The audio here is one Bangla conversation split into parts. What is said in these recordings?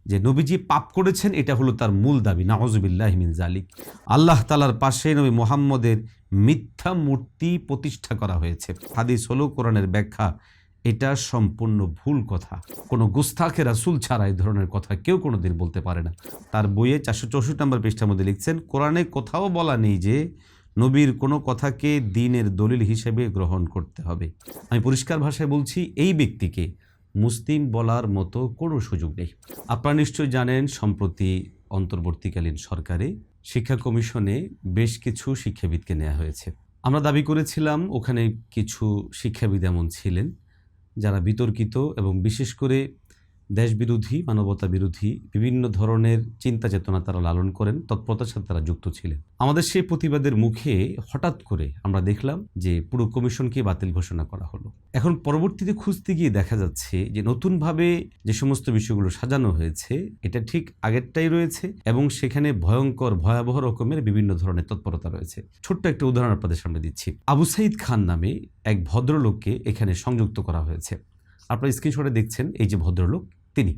যে নবীজি পাপ করেছেন এটা হলো তার মূল দাবি, নাউযুবিল্লাহি মিন যালিক। আল্লাহ তাআলার পাশে নবী মুহাম্মদের মিথ্যা মূর্তি প্রতিষ্ঠা করা হয়েছে। হাদিস হলো কোরআনের ব্যাখ্যা, এটা সম্পূর্ণ ভুল কথা। কোনো গুস্তাখে রাসূল ছাড়া এই ধরনের কথা কেউ কোনোদিন বলতে পারে না। তার বইয়ে 464 নম্বর পৃষ্ঠার মধ্যে লিখছেন, কোরআনে কোথাও বলা নেই যে নবীর কোনো কথাকে দ্বীনের দলিল হিসেবে গ্রহণ করতে হবে। আমি পরিষ্কার ভাষায় বলছি, এই ব্যক্তিকে মুসলিম বলার মতো কোনো সুযোগ নেই। আপনারা নিশ্চয়ই জানেন, সম্প্রতি অন্তর্বর্তীকালীন সরকারে শিক্ষা কমিশনে বেশ কিছু শিক্ষাবিদকে নেওয়া হয়েছে। আমরা দাবি করেছিলাম ওখানে কিছু শিক্ষাবিদ এমন ছিলেন যারা বিতর্কিত এবং বিশেষ করে দেশবিরোধী, মানবতা বিরোধী বিভিন্ন ধরনের চিন্তা চেতনা তারা লালন করেন, তৎপরতার সাথে তারা যুক্ত ছিলেন। আমাদের সেই প্রতিবাদের মুখে হঠাৎ করে আমরা দেখলাম যে পুরো কমিশনকে বাতিল ঘোষণা করা হলো। এখন পরবর্তীতে খুঁজতে গিয়ে দেখা যাচ্ছে যে নতুনভাবে যে সমস্ত বিষয়গুলো সাজানো হয়েছে এটা ঠিক আগেরটাই রয়েছে এবং সেখানে ভয়ঙ্কর ভয়াবহ রকমের বিভিন্ন ধরনের তৎপরতা রয়েছে। ছোট্ট একটা উদাহরণ আপনাদের সামনে দিচ্ছি। আবু সাইদ খান নামে এক ভদ্রলোককে এখানে সংযুক্ত করা হয়েছে। আপনারা স্ক্রিনশটে দেখছেন, এই যে ভদ্রলোক, তিনি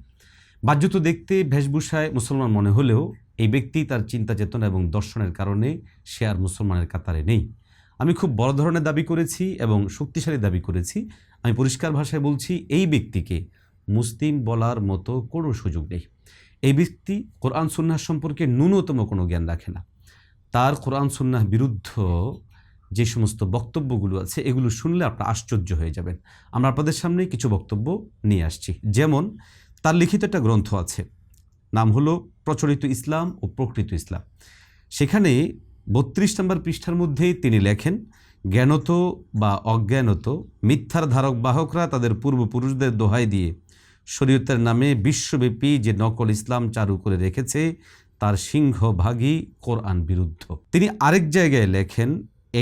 বাহ্যত দেখতে বেশভূষায় মুসলমান মনে হলেও এই ব্যক্তি তার চিন্তা চেতনা এবং দর্শনের কারণে সে আর মুসলমানের কাতারে নেই। আমি খুব বড় ধরনের দাবি করেছি এবং শক্তিশালী দাবি করেছি। আমি পরিষ্কার ভাষায় বলছি, এই ব্যক্তিকে মুসলিম বলার মতো কোনো সুযোগ নেই। এই ব্যক্তি কোরআন সুন্নাহ সম্পর্কে ন্যূনতম কোনো জ্ঞান রাখে না। তার কোরআন সুন্নাহ বিরুদ্ধ যে সমস্ত বক্তব্যগুলো আছে এগুলো শুনলে আপনারা আশ্চর্য হয়ে যাবেন। আমরা আপনাদের সামনে কিছু বক্তব্য নিয়ে আসছি। যেমন তার লিখিত একটা গ্রন্থ আছে, নাম হলো প্রচলিত ইসলাম ও প্রকৃত ইসলাম। সেখানে 32 নম্বর পৃষ্ঠার মধ্যেই তিনি লেখেন, জ্ঞানত বা অজ্ঞানত মিথ্যার ধারক বাহকরা তাদের পূর্বপুরুষদের দোহাই দিয়ে শরীয়তের নামে বিশ্বব্যাপী যে নকল ইসলাম চালু করে রেখেছে তার সিংহভাগই কোরআন বিরুদ্ধ। তিনি আরেক জায়গায় লেখেন,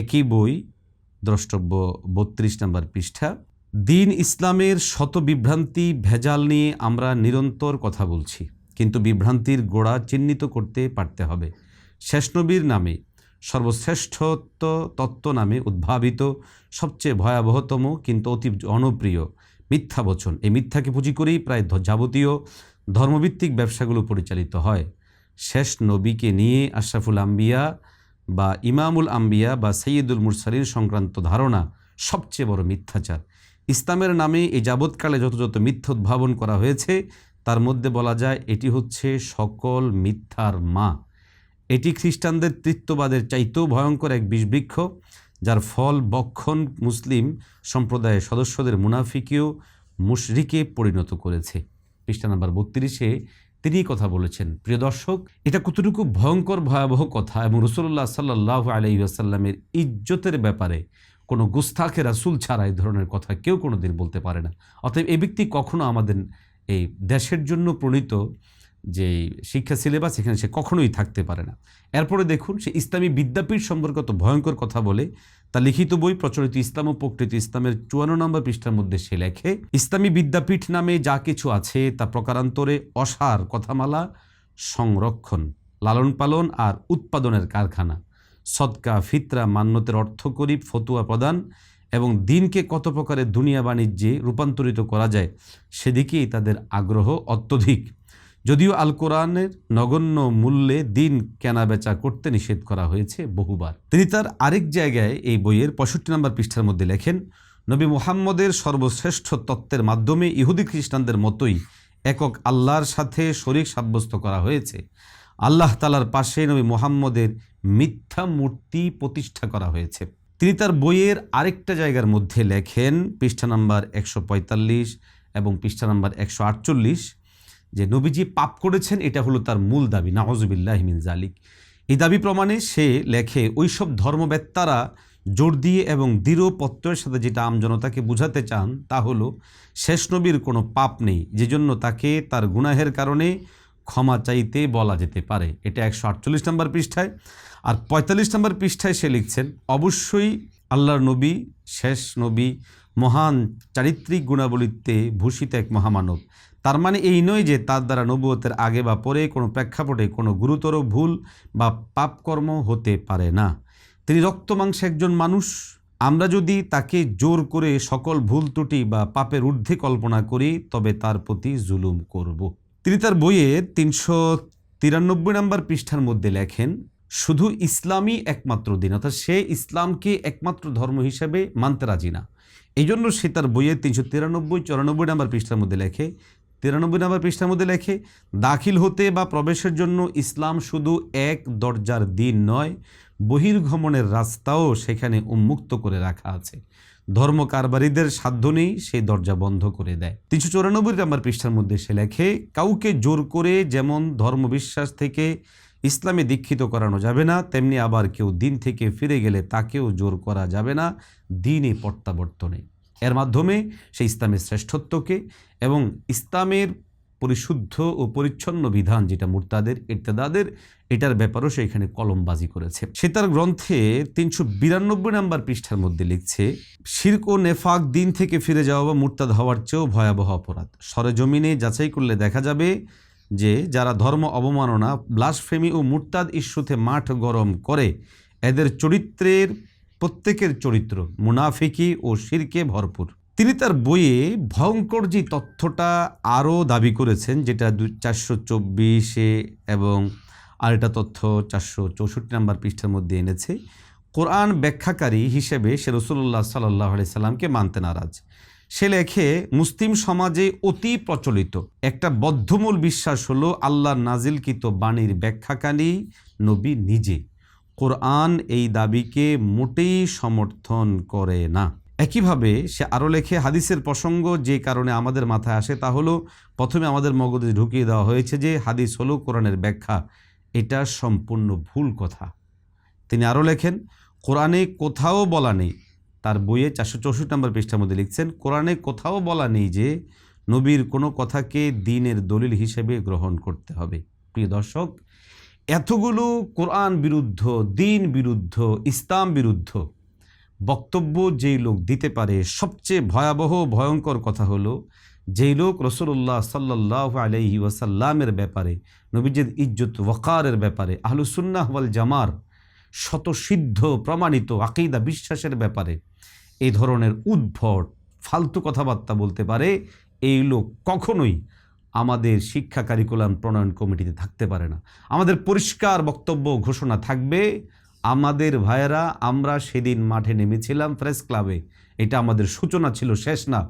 একই বই, দ্রষ্টব্য 32 নম্বর পৃষ্ঠা, দিন ইসলামের শত বিভ্রান্তি ভেজাল নিয়ে আমরা নিরন্তর কথা বলছি, কিন্তু বিভ্রান্তির গোড়া চিহ্নিত করতে পারতে হবে। শেষ নবীর নামে সর্বশ্রেষ্ঠত্ব তত্ত্ব নামে উদ্ভাবিত সবচেয়ে ভয়াবহতম কিন্তু অতি জনপ্রিয় মিথ্যা বচন, এই মিথ্যাকে পুঁজি করেই প্রায় যাবতীয় ধর্মভিত্তিক ব্যবসাগুলো পরিচালিত হয়। শেষ নবীকে নিয়ে আশরাফুল আম্বিয়া বা ইমামুল আম্বিয়া বা সৈয়দুল মুরসালিন সংক্রান্ত ধারণা সবচেয়ে বড় মিথ্যাচার। ইসলামের নামে এই যাবৎকালে যত যত মিথ্যা উদ্ভাবন করা হয়েছে তার মধ্যে বলা যায় এটি হচ্ছে সকল মিথ্যার মা। এটি খ্রিস্টানদের তৃত্ববাদের চাইতেও ভয়ঙ্কর এক বিষবৃক্ষ, যার ফল বক্ষণ মুসলিম সম্প্রদায়ের সদস্যদের মুনাফিকীয় মুশরিকে পরিণত করেছে। পৃষ্ঠা নাম্বার 32-এ তিনি কথা বলেছেন। প্রিয় দর্শক, এটা কতটুকু ভয়ঙ্কর ভয়াবহ কথা এবং রাসূলুল্লাহ সাল্লাল্লাহু আলাইহি ওয়াসাল্লামের ইজ্জতের ব্যাপারে কোনো গুস্তাখে রাসূল ছাড়া এই ধরনের কথা কেউ কোনোদিন বলতে পারে না। অতএব এই ব্যক্তি কখনো আমাদের এই দেশের জন্য প্রণীত যে শিক্ষা সিলেবাস এখানে সে কখনোই থাকতে পারে না। এরপরে দেখুন, সে ইসলামী বিদ্যাপীঠ সম্পর্কে কত ভয়ঙ্কর কথা বলে। তার লিখিত বই প্রচলিত ইসলাম ও প্রকৃত ইসলামের 54 নম্বর পৃষ্ঠার মধ্যে সে লেখে, ইসলামী বিদ্যাপীঠ নামে যা কিছু আছে তা প্রকারান্তরে অসার কথামালা সংরক্ষণ, লালন পালন আর উৎপাদনের কারখানা। সদকা ফিতরা মান্যতের অর্থ করি ফতুয়া প্রদান এবং দিনকে কত প্রকারের দুনিয়া বাণিজ্যে রূপান্তরিত করা যায় সেদিকেই তাদের আগ্রহ অত্যধিক। যদিও আল কোরআনের নগণ্য মূল্যে দিন কেনাবেচা করতে নিষেধ করা হয়েছে বহুবার। তিনি তার আরেক জায়গায় এই বইয়ের 65 নম্বর পৃষ্ঠার মধ্যে লেখেন, নবী মুহাম্মদের সর্বশ্রেষ্ঠ তত্ত্বের মাধ্যমে ইহুদি খ্রিস্টানদের মতোই একক আল্লাহর সাথে শরীক সাব্যস্ত করা হয়েছে। আল্লাহ তাআলার পাশে নবী মুহাম্মদের মিথ্যা মূর্তি প্রতিষ্ঠা করা হয়েছে। তিনি তার বইয়ের আরেকটা জায়গার মধ্যে লেখেন, পৃষ্ঠা নাম্বার 145 এবং পৃষ্ঠা নাম্বার 148, যে নবীজি পাপ করেছেন এটা হলো তার মূল দাবি, নাউযুবিল্লাহি মিন যালিক। এই দাবি প্রমাণে সে লেখে, ওইসব ধর্মবেত্তারা জোর দিয়ে এবং দৃঢ় প্রত্যয়ের সাথে যেটা আমজনতাকে বুঝাতে চান তা হলো শেষ নবীর কোনো পাপ নেই, যে জন্য তাকে তার গুনাহের কারণে ক্ষমা চাইতে বলা যেতে পারে। এটা 148 নম্বর পৃষ্ঠায়। আর 45 নম্বর পৃষ্ঠায় সে লিখছেন, অবশ্যই আল্লাহর নবী শেষ নবী, মহান চারিত্রিক গুণাবলিতে ভূষিত এক মহামানব। তার মানে এই নয় যে তার দ্বারা নবুয়তের আগে বা পরে কোনো প্রেক্ষাপটে কোনো গুরুতর ভুল বা পাপকর্ম হতে পারে না। তিনি রক্তমাংসে একজন মানুষ। আমরা যদি তাকে জোর করে সকল ভুল ত্রুটি বা পাপের ঊর্ধ্বে কল্পনা করি তবে তার প্রতি জুলুম করব। তিনি তার বইয়ে 393 নম্বর পৃষ্ঠার মধ্যে লেখেন, শুধু ইসলামই একমাত্র দিন, অর্থাৎ সে ইসলামকে একমাত্র ধর্ম হিসেবে মানতে রাজি না। এই জন্য সে তার বইয়ে 393-94 নম্বর পৃষ্ঠার মধ্যে লেখে, 93 নম্বর পৃষ্ঠার মধ্যে লেখে, দাখিল হতে বা প্রবেশের জন্য ইসলাম শুধু এক দরজার দিন নয়, বহির্গমনের রাস্তাও সেখানে উন্মুক্ত করে রাখা আছে। ধর্ম কারবারিদের সাধ্য নেই সেই দরজা বন্ধ করে দেয়। 394 নম্বর পৃষ্ঠার মধ্যে সে লেখে, কাউকে জোর করে যেমন ধর্মবিশ্বাস থেকে ইসলামে দীক্ষিত করানো যাবে না, তেমনি আবার কেউ দিন থেকে ফিরে গেলে তাকেও জোর করা যাবে না দিনে প্রত্যাবর্তনে। এর মাধ্যমে সে ইসলামের শ্রেষ্ঠত্বকে এবং ইসলামের পরিশুদ্ধ ও পরিচ্ছন্ন বিধান যেটা মুরতাদের ইরতেদাদের, এটার ব্যাপারেও সে এখানে কলমবাজি করেছে। সে তার গ্রন্থে 392 নম্বর পৃষ্ঠার মধ্যে লিখছে, শিরক ও নেফাক দিন থেকে ফিরে যাওয়া বা মুরতাদ হওয়ার চেয়েও ভয়াবহ অপরাধ। সরেজমিনে যাচাই করলে দেখা যাবে যে যারা ধর্ম অবমাননা, ব্লাসফেমি ও মুরতাদ ইস্যুতে মাঠ গরম করে, এদের চরিত্রের প্রত্যেকের চরিত্র মুনাফিকি ও শিরকে ভরপুর। তিনি তার বইয়ে ভয়ঙ্কর যে তথ্যটা আরও দাবি করেছেন, যেটা 424 এবং আরেকটা তথ্য 464 নম্বর পৃষ্ঠার মধ্যে এনেছে, কোরআন ব্যাখ্যাকারী হিসেবে সে রাসূলুল্লাহ সাল্লাল্লাহু আলাইহি সাল্লামকে মানতে নারাজ। সে লেখে, মুসলিম সমাজে অতি প্রচলিত একটা বদ্ধমূল বিশ্বাস হলো আল্লাহর নাজিলকৃত বাণীর ব্যাখ্যাকারী নবী নিজে। কোরআন এই দাবিকে মোটেই সমর্থন করে না। একইভাবে সে আরও লেখে, হাদিসের প্রসঙ্গ যে কারণে আমাদের মাথায় আসে তা হলো প্রথমে আমাদের মগজে ঢুকিয়ে দেওয়া হয়েছে যে হাদিস হলো কোরআনের ব্যাখ্যা। এটা সম্পূর্ণ ভুল কথা। তিনি আরও লেখেন, কোরআনে কোথাও বলা নেই, তার বইয়ে 464 নম্বর পৃষ্ঠার মধ্যে লিখছেন, কোরআনে কোথাও বলা নেই যে নবীর কোনো কথাকে দ্বীনের দলিল হিসেবে গ্রহণ করতে হবে। প্রিয় দর্শক, এতগুলো কোরআন বিরুদ্ধ, দ্বীন বিরুদ্ধ, ইসলাম বিরুদ্ধ বক্তব্য যেই লোক দিতে পারে, সবচেয়ে ভয়াবহ ভয়ঙ্কর কথা হলো যেই লোক রাসূলুল্লাহ সাল্লাল্লাহু আলাইহি ওয়াসাল্লামের ব্যাপারে, নবীজির ইজ্জত ওয়াকারের ব্যাপারে, আহলুস সুন্নাহ ওয়াল জামার শতসিদ্ধ প্রমাণিত আকীদা বিশ্বাসের ব্যাপারে এই ধরনের উদ্ভট ফালতু কথাবার্তা বলতে পারে, এই লোক কখনোই আমাদের শিক্ষা কারিকুলাম প্রণয়ন কমিটিতে থাকতে পারে না। আমাদের পরিষ্কার বক্তব্য ঘোষণা থাকবে, আমাদের ভাইয়েরা, আমরা সেদিন মাঠে নেমেছিলাম প্রেস ক্লাবে, এটা আমাদের সূচনা ছিল, শেষ না।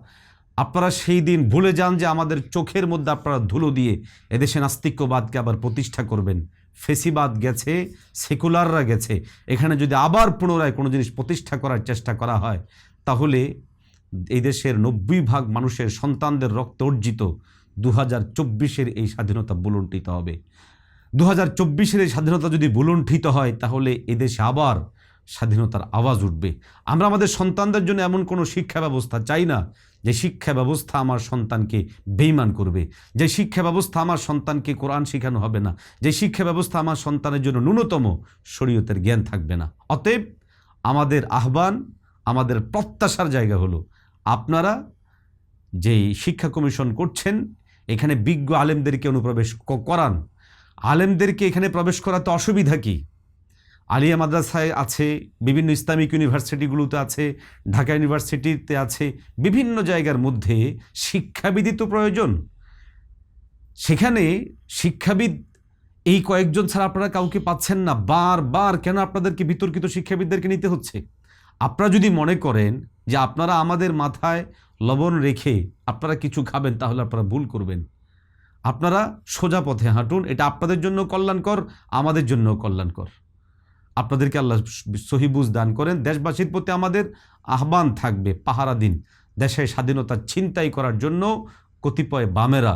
আপনারা সেই দিন ভুলে যান যে আমাদের চোখের মধ্যে আপনারা ধুলো দিয়ে এদেশে নাস্তিক্যবাদকে আবার প্রতিষ্ঠা করবেন। ফেসিবাদ গেছে, সেকুলাররা গেছে, এখানে যদি আবার পুনরায় কোনো জিনিস প্রতিষ্ঠা করার চেষ্টা করা হয় তাহলে এই দেশের 90% মানুষের সন্তানদের রক্ত অর্জিত 2024-এর এই স্বাধীনতা বুলুণ্ঠিত হবে। 2024-এর এই স্বাধীনতা যদি বুলুণ্ঠিত হয় তাহলে এদেশে আবার স্বাধীনতার আওয়াজ উঠবে। আমরা আমাদের সন্তানদের জন্য এমন কোনো শিক্ষা ব্যবস্থা চাই না যে শিক্ষা ব্যবস্থা আমার সন্তানকে বেঈমান করবে, যে শিক্ষা ব্যবস্থা আমার সন্তানকে কোরআন শেখানো হবে না, যে শিক্ষা ব্যবস্থা আমার সন্তানের জন্য ন্যূনতম শরীয়তের জ্ঞান থাকবে না। অতএব আমাদের আহ্বান, আমাদের প্রত্যাশার জায়গা হলো আপনারা যেই শিক্ষা কমিশন করছেন এখানে বিজ্ঞ আলেমদেরকে অনুপ্রবেশ করান। আলেমদেরকে এখানে প্রবেশ করাতে অসুবিধা কি? আলিয়া মাদ্রাসায় আছে, বিভিন্ন ইসলামিক ইউনিভার্সিটিগুলোতে আছে, ঢাকা ইউনিভার্সিটিতে আছে, বিভিন্ন জায়গার মধ্যে শিক্ষাবিদই তো প্রয়োজন। সেখানে শিক্ষাবিদ এই কয়েকজন ছাড়া আপনারা কাউকে পাচ্ছেন না। বারবার কেন আপনাদেরকে বিতর্কিত শিক্ষাবিদদেরকে নিতে হচ্ছে? আপনারা যদি মনে করেন যে আপনারা আমাদের মাথায় লবণ রেখে আপনারা কিছু খাবেন, তাহলে আপনারা ভুল করবেন। আপনারা সোজা পথে হাঁটুন, এটা আপনাদের জন্য কল্যাণকর, আমাদের জন্য কল্যাণকর। আপনাদেরকে আল্লাহ সহি বুঝ দান করেন। দেশবাসীর প্রতি আমাদের আহ্বান থাকবে, পাহারা দিন। দেশের স্বাধীনতা ছিনতাই করার জন্য কতিপয় বামেরা,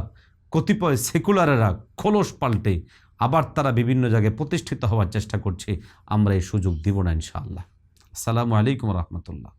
কতিপয় সেকুলারেরা খোলস পাল্টে আবার তারা বিভিন্ন জায়গায় প্রতিষ্ঠিত হওয়ার চেষ্টা করছে। আমরা এই সুযোগ দিব না ইনশাআল্লাহ। আসসালামু আলাইকুম রহমতুল্লাহ।